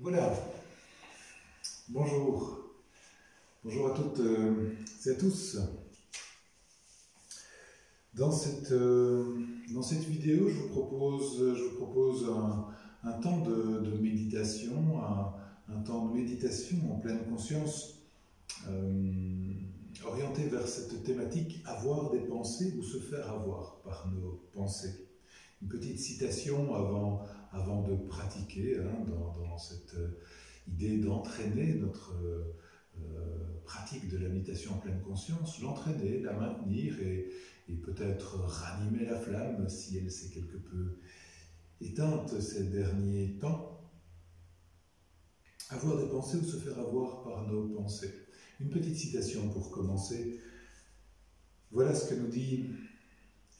Voilà, bonjour, bonjour à toutes et à tous. Dans cette vidéo, je vous propose un temps de méditation, un temps de méditation en pleine conscience, orienté vers cette thématique, avoir des pensées ou se faire avoir par nos pensées. Une petite citation avant de pratiquer, dans cette idée d'entraîner notre pratique de la méditation en pleine conscience, l'entraîner, la maintenir et peut-être ranimer la flamme si elle s'est quelque peu éteinte ces derniers temps. Avoir des pensées ou se faire avoir par nos pensées. Une petite citation pour commencer. Voilà ce que nous dit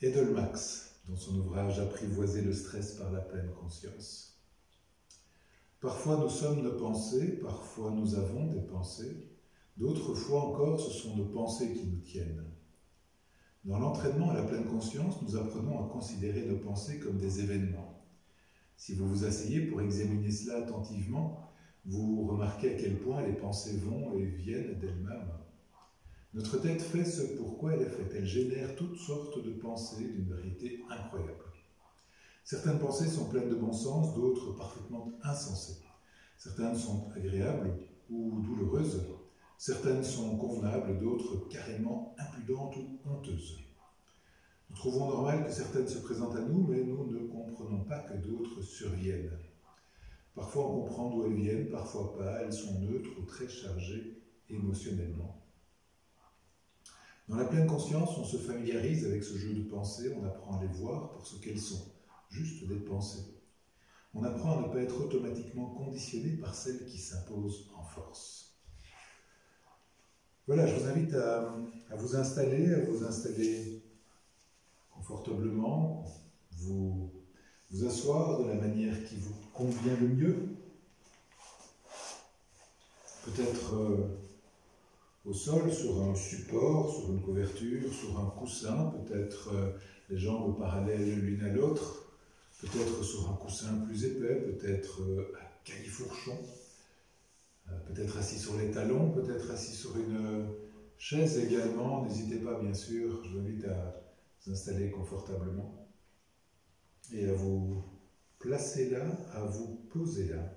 Edelmax dans son ouvrage « Apprivoiser le stress par la pleine conscience ». Parfois nous sommes nos pensées, parfois nous avons des pensées, d'autres fois encore ce sont nos pensées qui nous tiennent. Dans l'entraînement à la pleine conscience, nous apprenons à considérer nos pensées comme des événements. Si vous vous asseyez pour examiner cela attentivement, vous remarquez à quel point les pensées vont et viennent d'elles-mêmes. Notre tête fait ce pourquoi elle est faite. Elle génère toutes sortes de pensées d'une variété incroyable. Certaines pensées sont pleines de bon sens, d'autres parfaitement insensées. Certaines sont agréables ou douloureuses. Certaines sont convenables, d'autres carrément impudentes ou honteuses. Nous trouvons normal que certaines se présentent à nous, mais nous ne comprenons pas que d'autres surviennent. Parfois on comprend d'où elles viennent, parfois pas. Elles sont neutres ou très chargées émotionnellement. Dans la pleine conscience, on se familiarise avec ce jeu de pensées, on apprend à les voir pour ce qu'elles sont, juste des pensées. On apprend à ne pas être automatiquement conditionné par celles qui s'imposent en force. Voilà, je vous invite à vous installer confortablement, vous asseoir de la manière qui vous convient le mieux. Peut-être au sol, sur un support, sur une couverture, sur un coussin, peut-être les jambes parallèles l'une à l'autre, peut-être sur un coussin plus épais, peut-être à califourchon, peut-être assis sur les talons, peut-être assis sur une chaise également. N'hésitez pas, bien sûr, je vous invite à vous installer confortablement et à vous placer là, à vous poser là.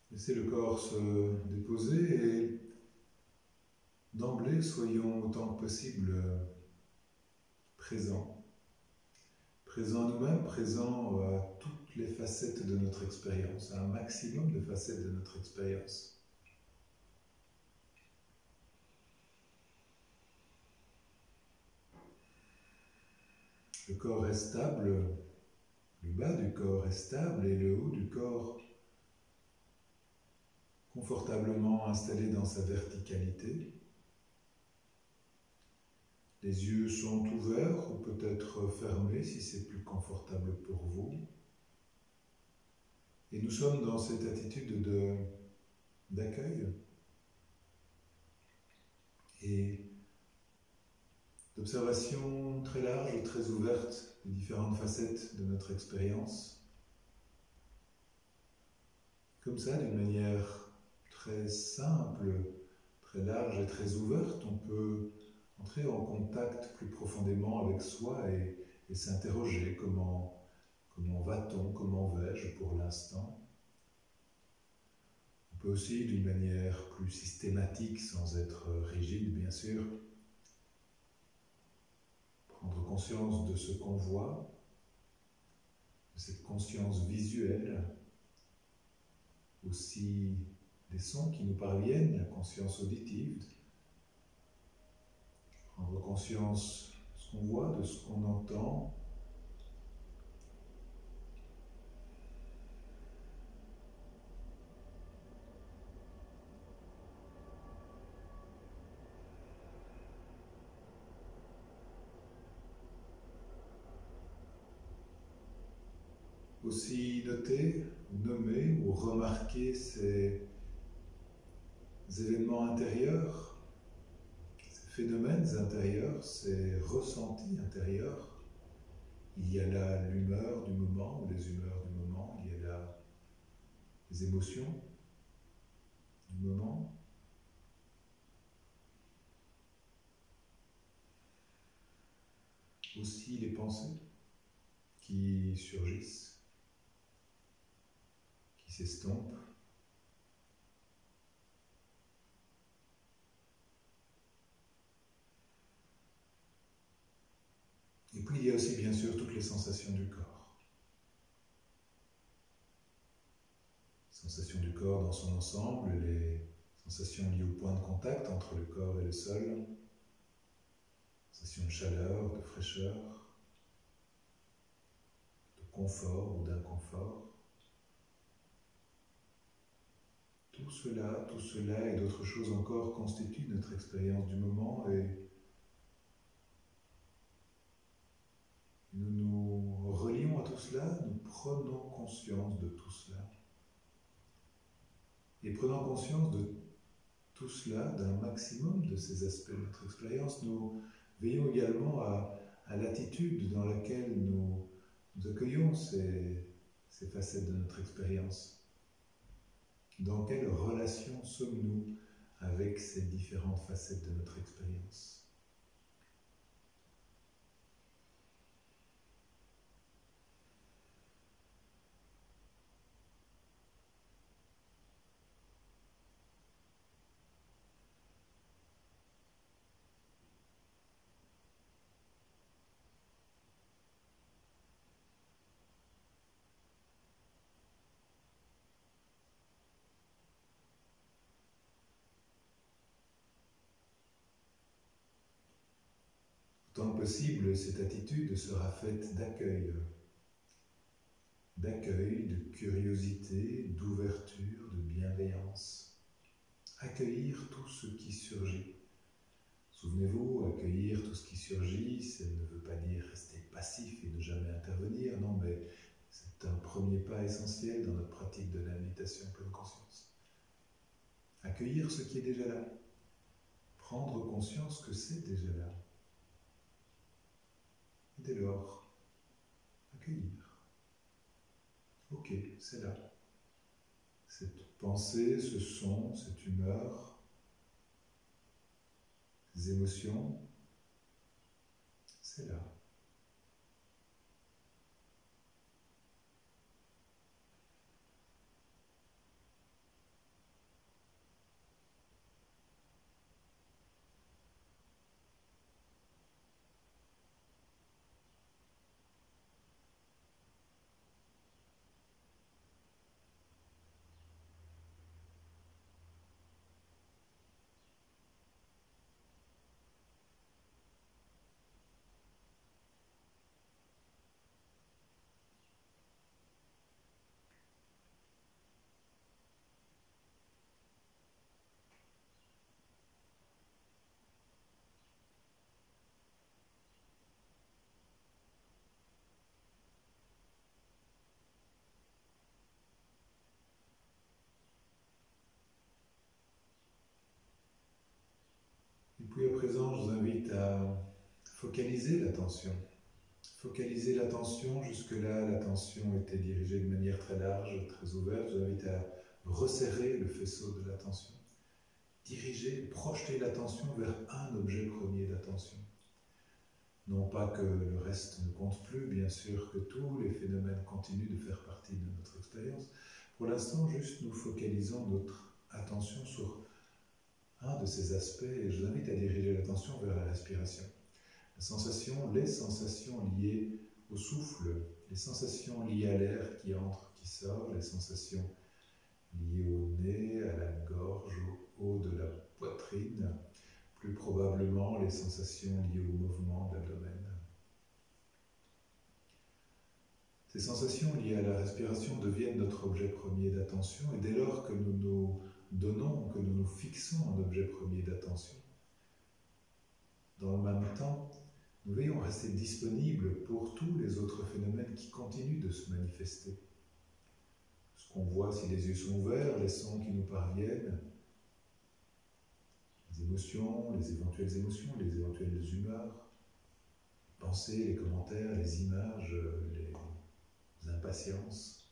Laissez le corps se déposer et d'emblée, soyons autant que possible présents. Présents à nous-mêmes, présents à toutes les facettes de notre expérience, à un maximum de facettes de notre expérience. Le corps est stable, le bas du corps est stable et le haut du corps confortablement installé dans sa verticalité. Les yeux sont ouverts ou peut-être fermés si c'est plus confortable pour vous. Et nous sommes dans cette attitude d'accueil et d'observation très large et très ouverte des différentes facettes de notre expérience. Comme ça, d'une manière très simple, très large et très ouverte, on peut entrer en contact plus profondément avec soi et s'interroger comment va-t-on, comment vais-je pour l'instant. On peut aussi, d'une manière plus systématique, sans être rigide bien sûr, prendre conscience de ce qu'on voit, de cette conscience visuelle, aussi des sons qui nous parviennent, la conscience auditive, prendre conscience de ce qu'on voit, de ce qu'on entend. Aussi noter, nommer ou remarquer ces événements intérieurs, ces phénomènes intérieurs, ces ressentis intérieurs. Il y a là l'humeur du moment, ou les humeurs du moment, il y a là les émotions du moment. Aussi les pensées qui surgissent, qui s'estompent. Et puis il y a aussi bien sûr toutes les sensations du corps. Sensations du corps dans son ensemble, les sensations liées au point de contact entre le corps et le sol, sensations de chaleur, de fraîcheur, de confort ou d'inconfort. Tout cela et d'autres choses encore constituent notre expérience du moment et nous nous relions à tout cela, nous prenons conscience de tout cela. Et prenant conscience de tout cela, d'un maximum de ces aspects de notre expérience, nous veillons également à l'attitude dans laquelle nous accueillons ces facettes de notre expérience. Dans quelle relation sommes-nous avec ces différentes facettes de notre expérience ? Tant que possible, cette attitude sera faite d'accueil, de curiosité, d'ouverture, de bienveillance. Accueillir tout ce qui surgit. Souvenez-vous, accueillir tout ce qui surgit, ça ne veut pas dire rester passif et ne jamais intervenir, non, mais c'est un premier pas essentiel dans notre pratique de la méditation pleine conscience. Accueillir ce qui est déjà là. Prendre conscience que c'est déjà là. Et dès lors, accueillir. Ok, c'est là. Cette pensée, ce son, cette humeur, ces émotions, c'est là. Et puis à présent, je vous invite à focaliser l'attention. Focaliser l'attention, jusque-là, l'attention était dirigée de manière très large, très ouverte. Je vous invite à resserrer le faisceau de l'attention. Diriger, projeter l'attention vers un objet premier d'attention. Non pas que le reste ne compte plus, bien sûr que tous les phénomènes continuent de faire partie de notre expérience. Pour l'instant, juste nous focalisons notre attention sur un de ces aspects et je vous invite à diriger l'attention vers la respiration. Les sensations liées au souffle, les sensations liées à l'air qui entre, qui sort, les sensations liées au nez, à la gorge, au haut de la poitrine, plus probablement les sensations liées au mouvement de l'abdomen. Ces sensations liées à la respiration deviennent notre objet premier d'attention et dès lors que nous nous donnons, que nous nous fixons un objet premier d'attention, dans le même temps, nous veillons rester disponibles pour tous les autres phénomènes qui continuent de se manifester. Ce qu'on voit si les yeux sont ouverts, les sons qui nous parviennent, les éventuelles humeurs, les pensées, les commentaires, les images, les impatiences,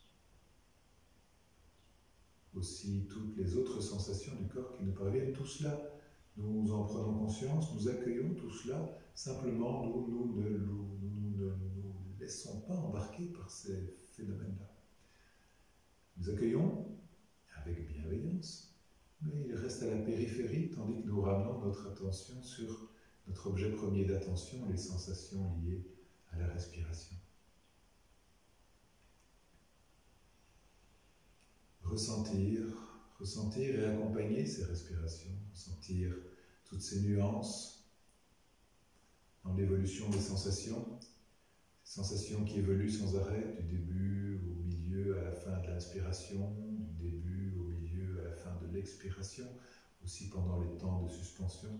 aussi toutes les autres sensations du corps qui nous parviennent. Tout cela, nous en prenons conscience, nous accueillons tout cela, simplement nous ne nous laissons pas embarquer par ces phénomènes-là. Nous accueillons avec bienveillance, mais il reste à la périphérie, tandis que nous ramenons notre attention sur notre objet premier d'attention, les sensations liées à la respiration. Ressentir et accompagner ces respirations, ressentir toutes ces nuances dans l'évolution des sensations qui évoluent sans arrêt, du début au milieu à la fin de l'inspiration, du début au milieu à la fin de l'expiration, aussi pendant les temps de suspension.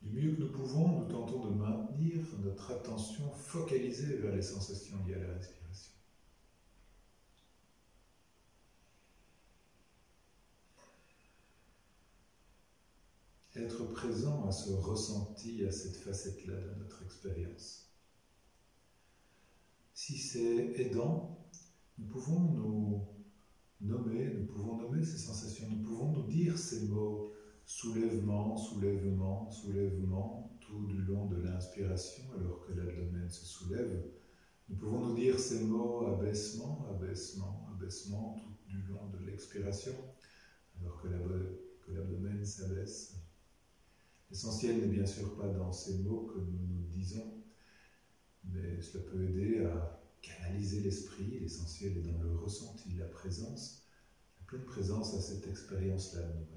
Du mieux que nous pouvons, nous tentons de maintenir notre attention focalisée vers les sensations liées à la respiration. Être présent à ce ressenti, à cette facette-là de notre expérience. Si c'est aidant, nous pouvons nommer ces sensations, nous pouvons nous dire ces mots soulèvement, soulèvement, soulèvement, tout du long de l'inspiration alors que l'abdomen se soulève. Nous pouvons nous dire ces mots abaissement, abaissement, abaissement, tout du long de l'expiration alors que l'abdomen s'abaisse. L'essentiel n'est bien sûr pas dans ces mots que nous nous disons, mais cela peut aider à canaliser l'esprit. L'essentiel est dans le ressenti, la présence, la pleine présence à cette expérience-là de nous-mêmes.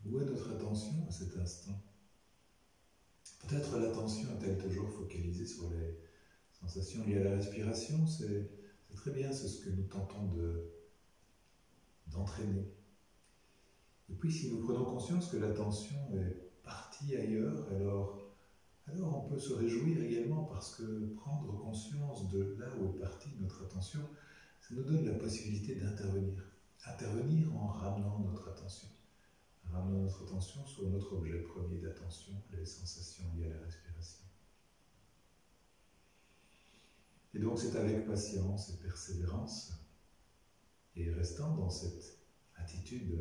Où est notre attention à cet instant? Peut-être l'attention est-elle toujours focalisée sur les sensations liées à la respiration. C'est très bien, c'est ce que nous tentons d'entraîner. Et puis si nous prenons conscience que l'attention est partie ailleurs, alors on peut se réjouir également parce que prendre conscience de là où est partie notre attention, ça nous donne la possibilité d'intervenir. Intervenir en ramenant notre attention. Ramenons notre attention sur notre objet premier d'attention, les sensations liées à la respiration. Et donc c'est avec patience et persévérance, et restant dans cette attitude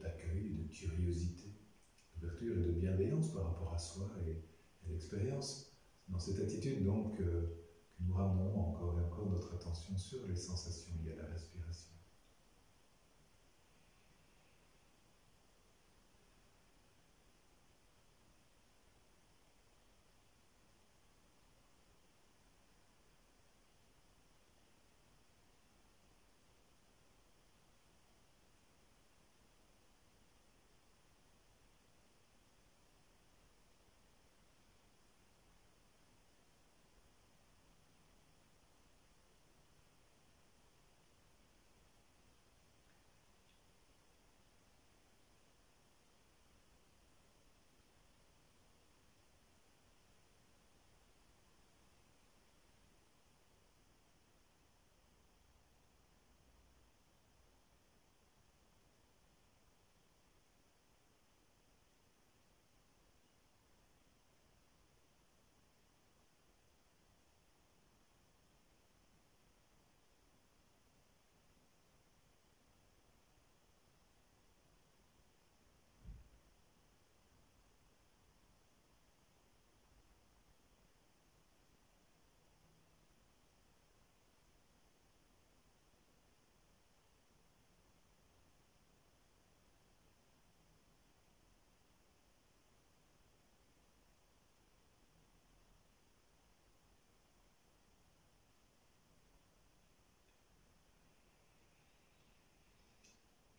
d'accueil, de curiosité, d'ouverture et de bienveillance par rapport à soi et à l'expérience. C'est dans cette attitude donc que nous ramenons encore et encore notre attention sur les sensations liées à la respiration.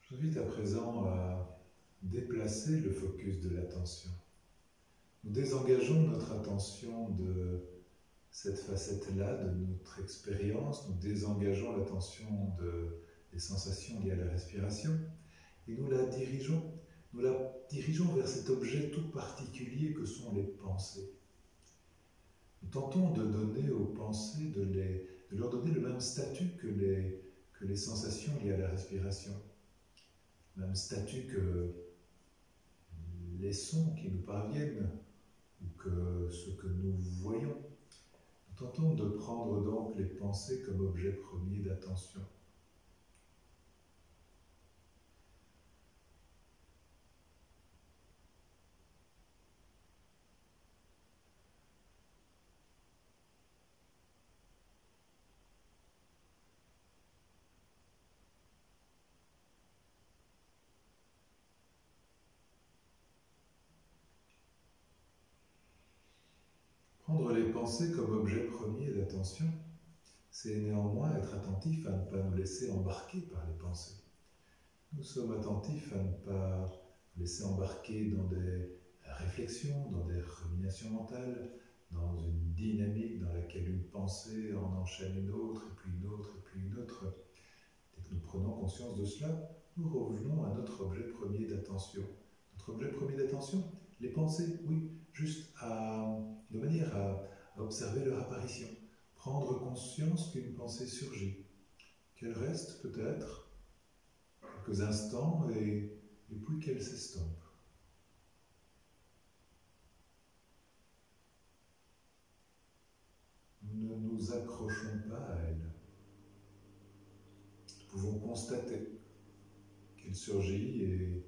Je vous invite à présent à déplacer le focus de l'attention. Nous désengageons notre attention de cette facette-là de notre expérience, nous désengageons l'attention des sensations liées à la respiration et nous la dirigeons vers cet objet tout particulier que sont les pensées. Nous tentons de donner aux pensées, de leur donner le même statut que les sensations liées à la respiration, le même statut que les sons qui nous parviennent ou que ce que nous voyons. Nous tentons de prendre donc les pensées comme objet premier d'attention. Prendre les pensées comme objet premier d'attention, c'est néanmoins être attentif à ne pas nous laisser embarquer par les pensées. Nous sommes attentifs à ne pas nous laisser embarquer dans des réflexions, dans des ruminations mentales, dans une dynamique dans laquelle une pensée en enchaîne une autre, et puis une autre, et puis une autre. Dès que nous prenons conscience de cela, nous revenons à notre objet premier d'attention. Notre objet premier d'attention, les pensées, oui, juste de manière à observer leur apparition, prendre conscience qu'une pensée surgit, qu'elle reste peut-être quelques instants et puis qu'elle s'estompe. Nous ne nous accrochons pas à elle. Nous pouvons constater qu'elle surgit et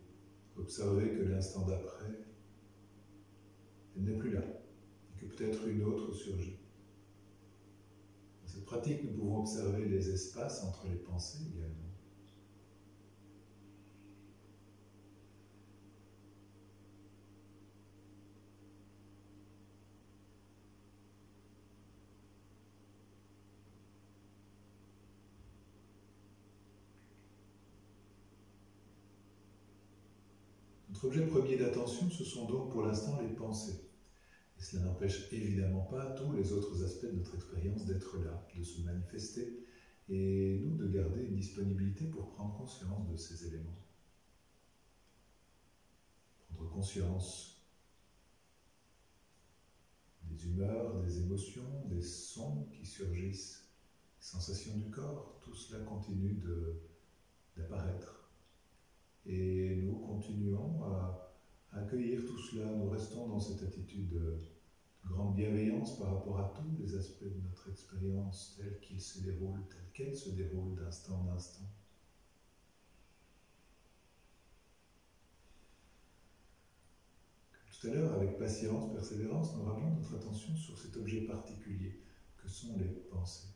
observer que l'instant d'après, elle n'est plus là, et que peut-être une autre surgit. Dans cette pratique, nous pouvons observer les espaces entre les pensées également. Notre objet premier d'attention, ce sont donc pour l'instant les pensées. Et cela n'empêche évidemment pas tous les autres aspects de notre expérience d'être là, de se manifester, et nous de garder une disponibilité pour prendre conscience de ces éléments. Prendre conscience des humeurs, des émotions, des sons qui surgissent, des sensations du corps, tout cela continue d'apparaître. Et nous continuons à accueillir tout cela, nous restons dans cette attitude de grande bienveillance par rapport à tous les aspects de notre expérience telle qu'ils se déroulent, telle qu'elle se déroule d'instant en instant. Tout à l'heure, avec patience, persévérance, nous ramenons notre attention sur cet objet particulier que sont les pensées.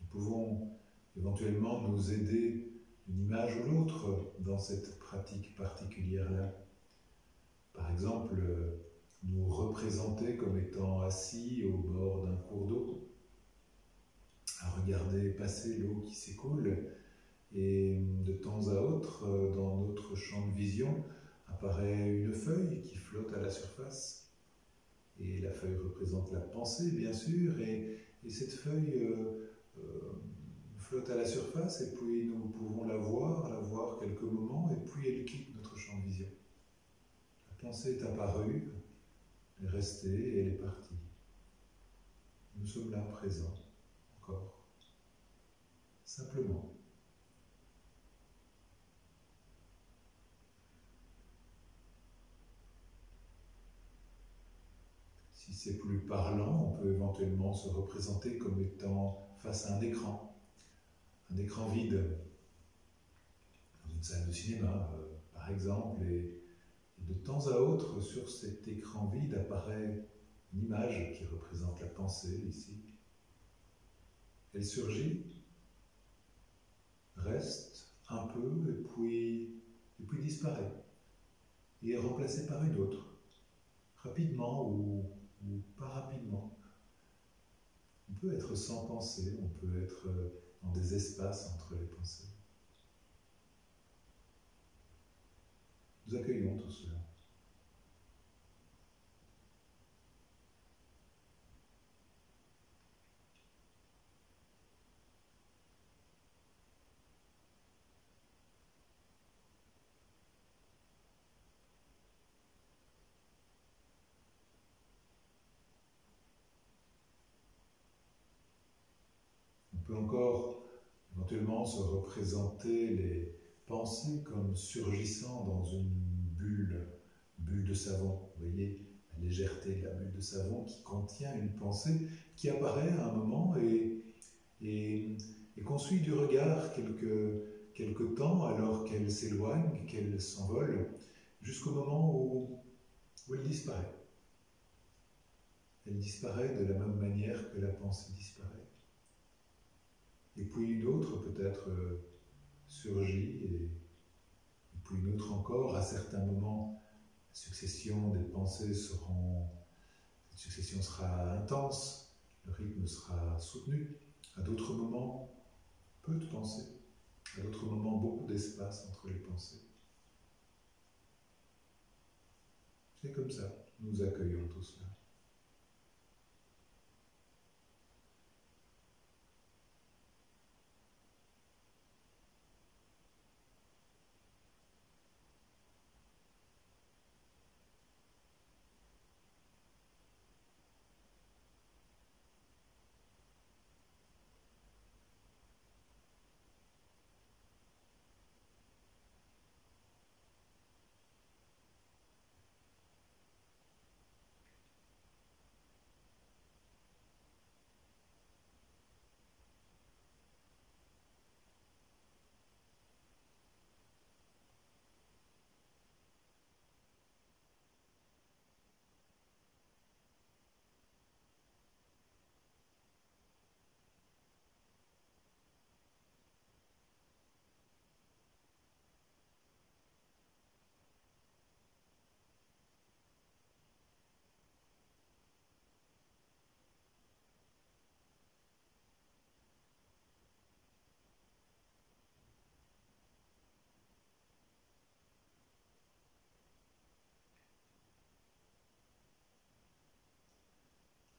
Nous pouvons éventuellement nous aider d'une image ou l'autre dans cette pratique particulière-là. Par exemple, nous représenter comme étant assis au bord d'un cours d'eau, à regarder passer l'eau qui s'écoule, et de temps à autre, dans notre champ de vision, apparaît une feuille qui flotte à la surface. Et la feuille représente la pensée, bien sûr, et cette feuille flotte à la surface, et puis nous pouvons la voir quelques moments, et puis elle quitte notre champ de vision. La pensée est apparue, elle est restée, et elle est partie. Nous sommes là, présents, encore. Simplement. Si c'est plus parlant, on peut éventuellement se représenter comme étant face à un écran vide, dans une salle de cinéma, par exemple, et de temps à autre, sur cet écran vide apparaît une image qui représente la pensée ici. Elle surgit, reste un peu et puis disparaît et est remplacée par une autre, rapidement ou pas rapidement. On peut être sans pensée, on peut être dans des espaces entre les pensées. Nous accueillons tout cela. On peut encore éventuellement se représenter les pensées comme surgissant dans une bulle de savon. Vous voyez la légèreté de la bulle de savon qui contient une pensée qui apparaît à un moment et qu'on suit du regard quelques temps alors qu'elle s'éloigne, qu'elle s'envole, jusqu'au moment où elle disparaît. Elle disparaît de la même manière que la pensée disparaît. Et puis une autre peut-être surgit, et puis une autre encore. À certains moments, la succession des pensées cette succession sera intense, le rythme sera soutenu. À d'autres moments, peu de pensées. À d'autres moments, beaucoup d'espace entre les pensées. C'est comme ça, nous accueillons tout cela.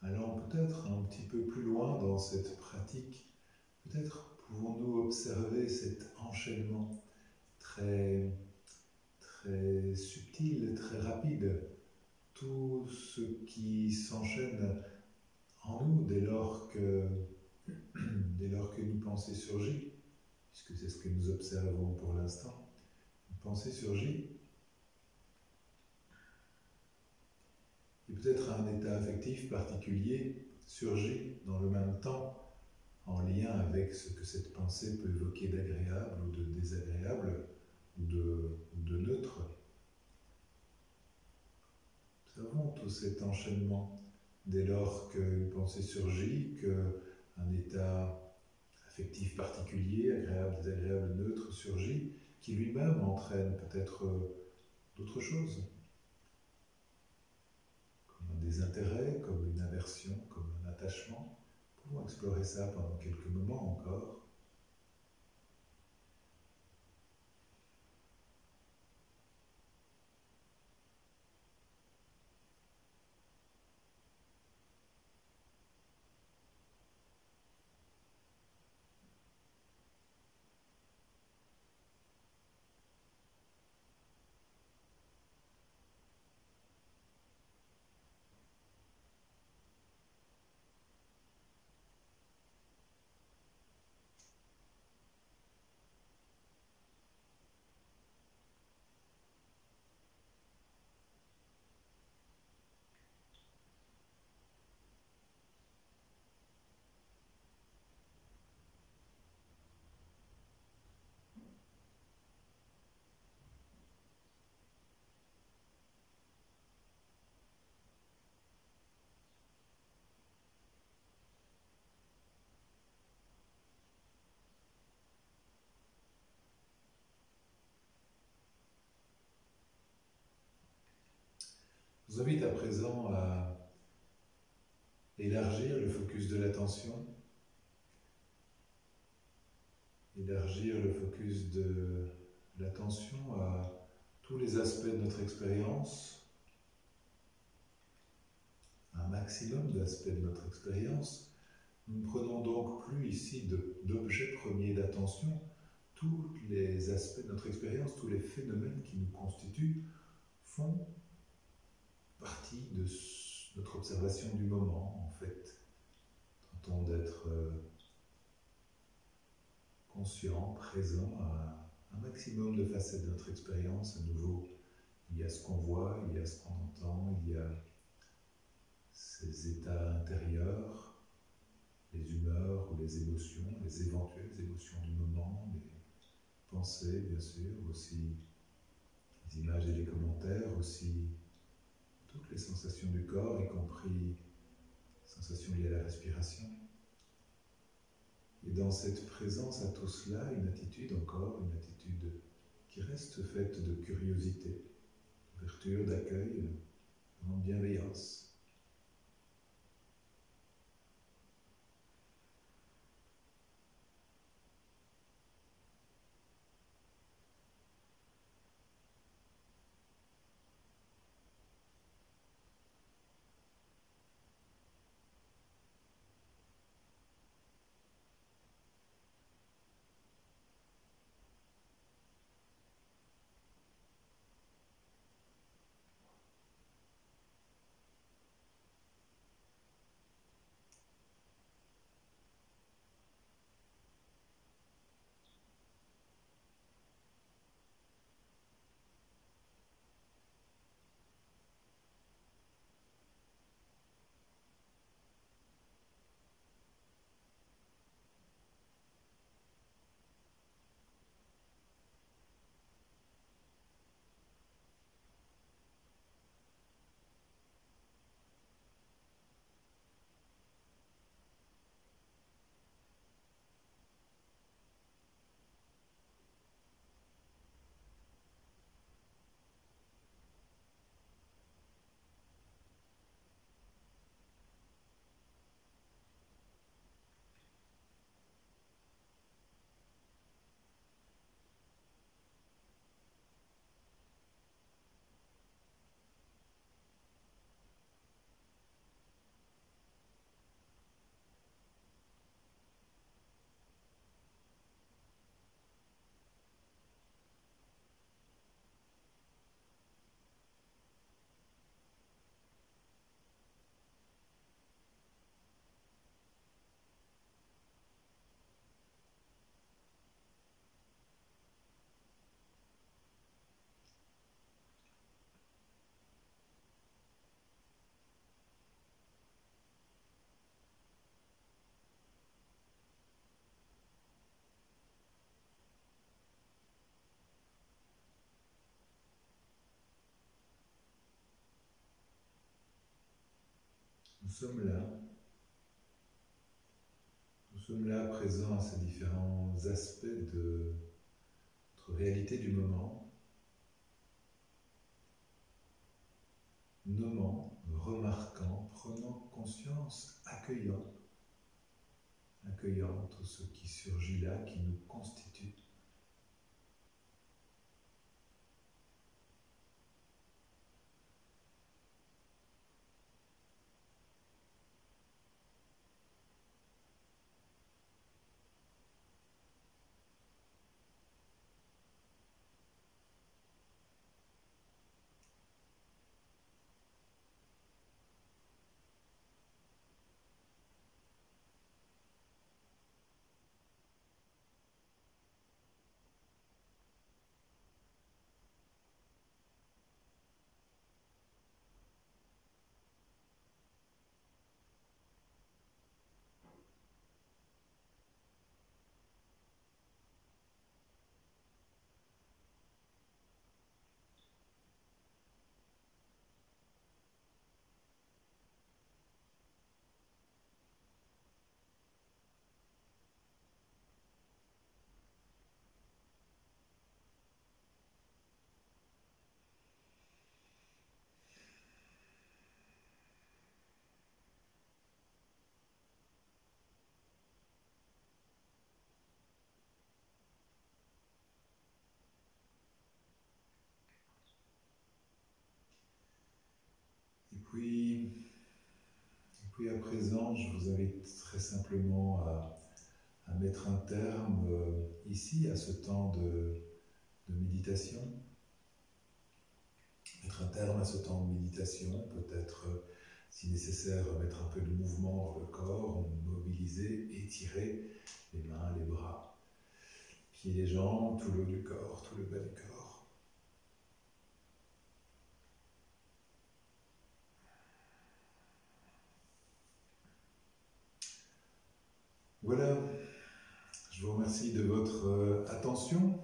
Allons peut-être un petit peu plus loin dans cette pratique. Peut-être pouvons-nous observer cet enchaînement très, très subtil, très rapide. Tout ce qui s'enchaîne en nous dès lors qu'une pensée surgit, puisque c'est ce que nous observons pour l'instant, une pensée surgit, et peut-être un état affectif particulier surgit dans le même temps en lien avec ce que cette pensée peut évoquer d'agréable ou de désagréable ou de neutre. Observons tout cet enchaînement dès lors qu'une pensée surgit, qu'un état affectif particulier, agréable, désagréable, neutre, surgit, qui lui-même entraîne peut-être d'autres choses, comme un désintérêt, comme une aversion, comme un attachement. Nous pouvons explorer ça pendant quelques moments encore. Je vous invite à présent à élargir le focus de l'attention, élargir le focus de l'attention à tous les aspects de notre expérience, un maximum d'aspects de notre expérience. Nous ne prenons donc plus ici d'objet premier d'attention. Tous les aspects de notre expérience, tous les phénomènes qui nous constituent font partie de notre observation du moment, en fait. Tentons d'être conscient, présent à un maximum de facettes de notre expérience. À nouveau, il y a ce qu'on voit, il y a ce qu'on entend, il y a ces états intérieurs, les humeurs ou les émotions, les éventuelles émotions du moment, les pensées bien sûr, aussi les images et les commentaires, aussi toutes les sensations du corps, y compris les sensations liées à la respiration. Et dans cette présence à tout cela, une attitude encore, une attitude qui reste faite de curiosité, d'ouverture, d'accueil, de bienveillance. Nous sommes là présents à ces différents aspects de notre réalité du moment, nommant, remarquant, prenant conscience, accueillant tout ce qui surgit là, qui nous constitue. Puis à présent, je vous invite très simplement à mettre un terme ici à ce temps de méditation. Mettre un terme à ce temps de méditation, peut-être, si nécessaire, mettre un peu de mouvement dans le corps, mobiliser, étirer les mains, les bras, pieds, les jambes, tout le haut du corps, tout le bas du corps. Voilà, je vous remercie de votre attention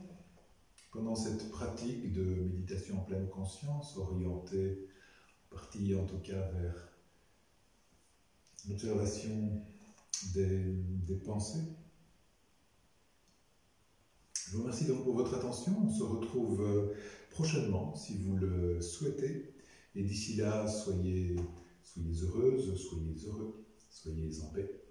pendant cette pratique de méditation en pleine conscience, orientée, partie en tout cas vers l'observation des pensées. Je vous remercie donc pour votre attention. On se retrouve prochainement, si vous le souhaitez. Et d'ici là, soyez heureuses, soyez heureux, soyez en paix.